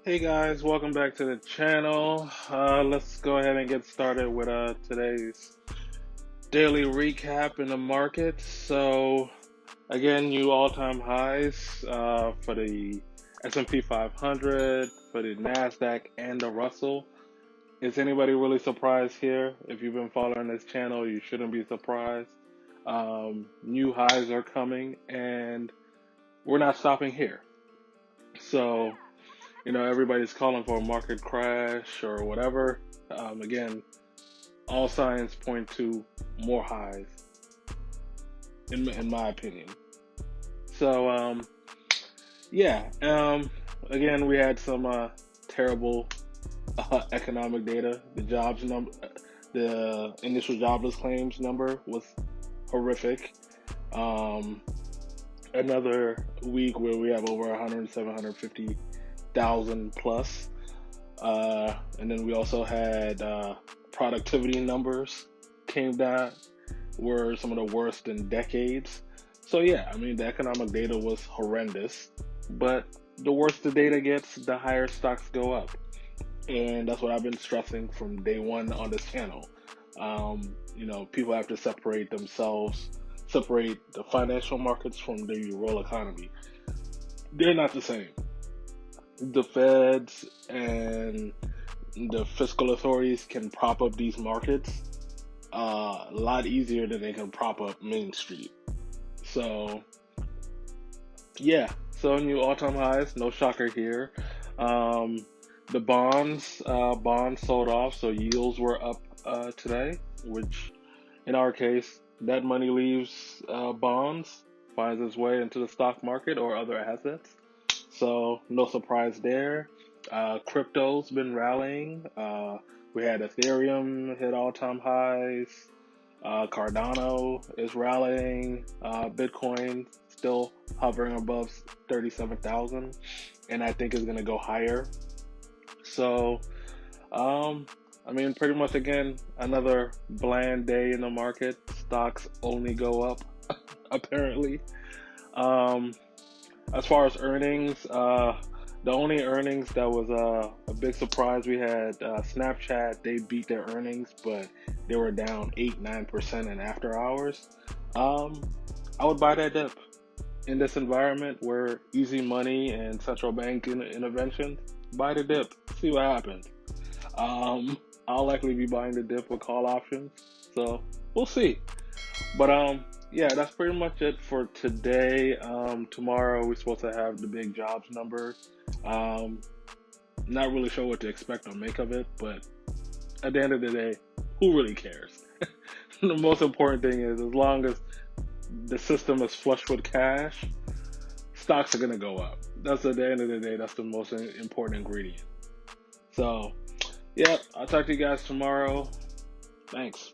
Hey guys, welcome back to the channel. Let's go ahead and get started with today's daily recap in the market. So again, new all-time highs for the S&P 500, for the Nasdaq, and the Russell. Is anybody really surprised here? If you've been following this channel, you shouldn't be surprised. New highs are coming, and we're not stopping here. So everybody's calling for a market crash or whatever. Again, all signs point to more highs, in my opinion. So, yeah. Again, we had some terrible economic data. The initial jobless claims number was horrific. Um, Another week where we have over 150,000 plus. And then we also had productivity numbers came down, were some of the worst in decades. So yeah, I mean the economic data was horrendous, but the worse the data gets, the higher stocks go up, and that's what I've been stressing from day one on this channel. People have to separate the financial markets from the real economy. They're not the same. The feds and the fiscal authorities can prop up these markets a lot easier than they can prop up Main Street. So, yeah, so new all-time highs, no shocker here. The bonds sold off, so yields were up today, which in our case, that money leaves bonds, finds its way into the stock market or other assets. So no surprise there. Crypto's been rallying. We had Ethereum hit all-time highs. Cardano is rallying. Bitcoin still hovering above 37,000, and I think is going to go higher. So, pretty much again, another bland day in the market. Stocks only go up, apparently. As far as earnings, the only earnings that was a big surprise, we had Snapchat. They beat their earnings, but they were down 8-9% in after hours. I would buy that dip in this environment where easy money and central bank intervention. Buy the dip, see what happens. I'll likely be buying the dip with call options, so we'll see. But yeah, that's pretty much it for today. Tomorrow we're supposed to have the big jobs number. Not really sure what to expect or make of it, but at the end of the day, who really cares? The most important thing is, as long as the system is flush with cash, stocks are gonna go up. That's at the end of the day, that's the most important ingredient. So, yeah, I'll talk to you guys tomorrow. Thanks.